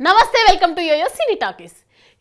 నమస్తే, welcome to YoYo Cine Talkies.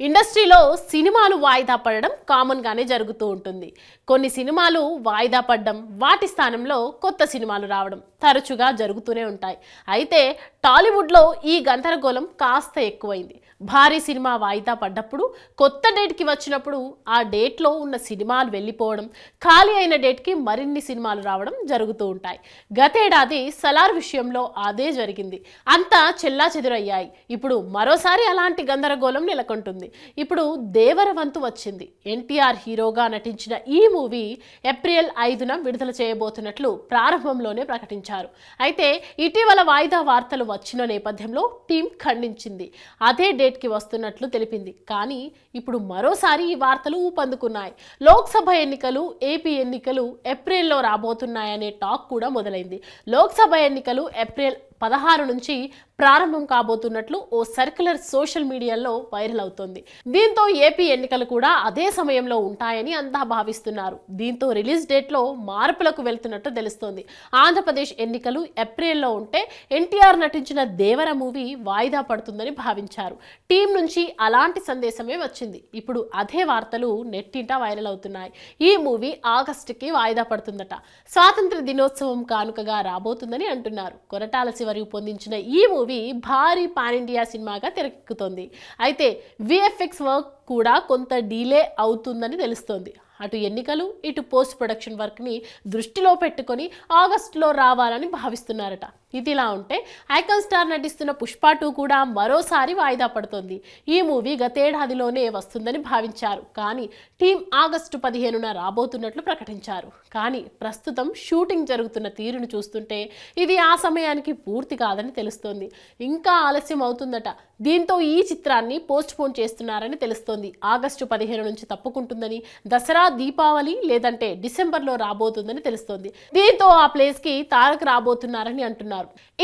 ఇండస్ట్రీలో సినిమాలు వాయిదా పడడం కామన్గానే జరుగుతూ ఉంటుంది. కొన్ని సినిమాలు వాయిదా పడడం, వాటి స్థానంలో కొత్త సినిమాలు రావడం తరచుగా జరుగుతూనే ఉంటాయి. అయితే టాలీవుడ్లో ఈ గందరగోళం కాస్త ఎక్కువైంది. భారీ సినిమా వాయిదా పడ్డప్పుడు, కొత్త డేట్కి వచ్చినప్పుడు ఆ డేట్లో ఉన్న సినిమాలు వెళ్ళిపోవడం, ఖాళీ అయిన డేట్కి మరిన్ని సినిమాలు రావడం జరుగుతూ ఉంటాయి. గతేడాది సలార్ విషయంలో అదే జరిగింది. అంతా చెల్లాచెదురయ్యాయి. ఇప్పుడు మరోసారి అలాంటి గందరగోళం నెలకొంటుంది. ఇప్పుడు దేవర వంతు వచ్చింది. ఎన్టీఆర్ హీరోగా నటించిన ఈ మూవీ ఏప్రిల్ 5న విడుదల చేయబోతున్నట్లు ప్రారంభంలోనే ప్రకటించారు. అయితే ఇటీవల వాయిదా వార్తలు వచ్చిన నేపథ్యంలో టీం ఖండించింది. అదే డేట్కి వస్తున్నట్లు తెలిపింది. కానీ ఇప్పుడు మరోసారి ఈ వార్తలు ఊపందుకున్నాయి. లోక్సభ ఎన్నికలు, ఏపీ ఎన్నికలు ఏప్రిల్లో రాబోతున్నాయనే టాక్ కూడా మొదలైంది. లోక్సభ ఎన్నికలు ఏప్రిల్ 16 నుంచి ప్రారంభం కాబోతున్నట్లు ఓ సర్క్యులర్ సోషల్ మీడియాలో వైరల్ అవుతోంది. దీంతో ఏపీ ఎన్నికలు కూడా అదే సమయంలో ఉంటాయని అంతా భావిస్తున్నారు. దీంతో రిలీజ్ డేట్లో మార్పులకు వెళ్తున్నట్టు తెలుస్తోంది. ఆంధ్రప్రదేశ్ ఎన్నికలు ఏప్రిల్లో ఉంటే ఎన్టీఆర్ నటించిన దేవర మూవీ వాయిదా పడుతుందని భావించారు. టీం నుంచి అలాంటి సందేశమే వచ్చింది. ఇప్పుడు అదే వార్తలు నెట్టింట వైరల్ అవుతున్నాయి. ఈ మూవీ ఆగస్టుకి వాయిదా పడుతుందట. స్వాతంత్ర దినోత్సవం కానుకగా రాబోతుందని అంటున్నారు. కొరటాల శివ రూపొందించిన ఈ మూవీ భారీ పాన్ ఇండియా సినిమాగా తెరకెక్కుతోంది. అయితే విఎఫ్ఎక్స్ వర్క్ కూడా కొంత డిలే అవుతుందని తెలుస్తోంది. అటు ఎన్నికలు, ఇటు పోస్ట్ ప్రొడక్షన్ వర్క్ని దృష్టిలో పెట్టుకొని ఆగస్టులో రావాలని భావిస్తున్నారట. ఇదిలా ఉంటే ఐకాన్ స్టార్ నటిస్తున్న పుష్ప 2 కూడా మరోసారి వాయిదా పడుతోంది. ఈ మూవీ గతేడాదిలోనే వస్తుందని భావించారు. కానీ టీం ఆగస్టు 15న రాబోతున్నట్లు ప్రకటించారు. కానీ ప్రస్తుతం షూటింగ్ జరుగుతున్న తీరును చూస్తుంటే ఇది ఆ సమయానికి పూర్తి కాదని తెలుస్తోంది. ఇంకా ఆలస్యం అవుతుందట. దీంతో ఈ చిత్రాన్ని పోస్ట్ పోన్ చేస్తున్నారని తెలుస్తోంది. ఆగస్టు 15 నుంచి తప్పుకుంటుందని, దసరా, దీపావళి లేదంటే డిసెంబర్లో రాబోతుందని తెలుస్తోంది. దీంతో ఆ ప్లేస్కి తారక్ రాబోతున్నారని అంటున్నారు.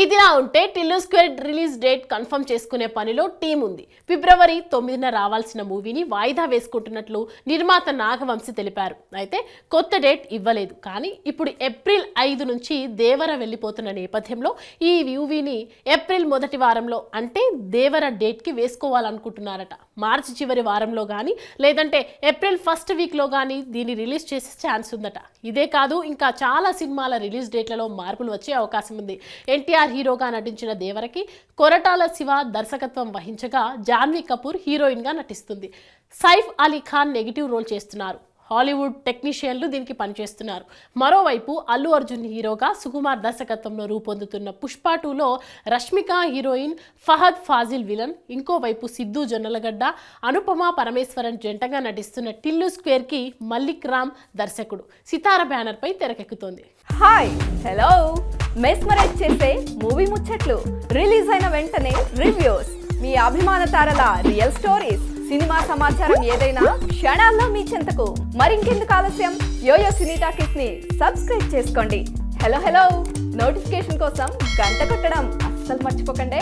ఇదిలా ఉంటే Tillu square release date confirm చేసుకునే పనిలో టీం ఉంది. ఫిబ్రవరి 9న రావాల్సిన మూవీని వాయిదా వేసుకుంటున్నట్లు నిర్మాత నాగవంశి తెలిపారు. అయితే కొత్త డేట్ ఇవ్వలేదు. కానీ ఇప్పుడు ఏప్రిల్ 5 నుంచి దేవర వెళ్ళిపోతున్న నేపథ్యంలో ఈ మూవీని ఏప్రిల్ మొదటి వారంలో, అంటే దేవర డేట్కి వేసుకోవాలనుకుంటున్నారట. మార్చి చివరి వారంలో కానీ లేదంటే ఏప్రిల్ ఫస్ట్ వీక్లో కానీ దీన్ని రిలీజ్ చేసే ఛాన్స్ ఉందట. ఇదే కాదు, ఇంకా చాలా సినిమాల రిలీజ్ డేట్లలో మార్పులు వచ్చే అవకాశం ఉంది. ఎన్టీఆర్ హీరోగా నటించిన దేవరకి కొరటాల శివ దర్శకత్వం వహించగా జాన్వీ కపూర్ హీరోయిన్గా నటిస్తుంది. సైఫ్ అలీ ఖాన్ నెగిటివ్ రోల్ చేస్తున్నారు. హాలీవుడ్ టెక్నీషియన్లు దీనికి పనిచేస్తున్నారు. మరోవైపు అల్లు అర్జున్ హీరోగా సుకుమార్ దర్శకత్వంలో రూపొందుతున్న పుష్ప 2లో రష్మిక హీరోయిన్, ఫహద్ ఫాజిల్ విలన్, ఇంకోవైపు సిద్ధు జొన్నలగడ్డ, అనుపమ పరమేశ్వరన్ జంటగా నటిస్తున్న టిల్లు స్క్వేర్కి మల్లిక్ రామ్ దర్శకుడు. సితార బ్యానర్ పై తెరకెక్కుతోంది. Hi, hello. మెస్మరైజ్ చేసే మూవీ ముచ్చట్లు, రిలీజ్ అయిన వెంటనే రివ్యూస్, మీ అభిమాన తారల రియల్ స్టోరీస్, సినిమా సమాచారం ఏదైనా క్షణాల్లో మీ చెంతకు. మరింకెందుకు ఆలస్యం, యోయో సినీ టాకీస్ ని సబ్స్క్రైబ్ చేసుకోండి. హలో హలో నోటిఫికేషన్ కోసం గంట కొట్టడం అస్సలు మర్చిపోకండి.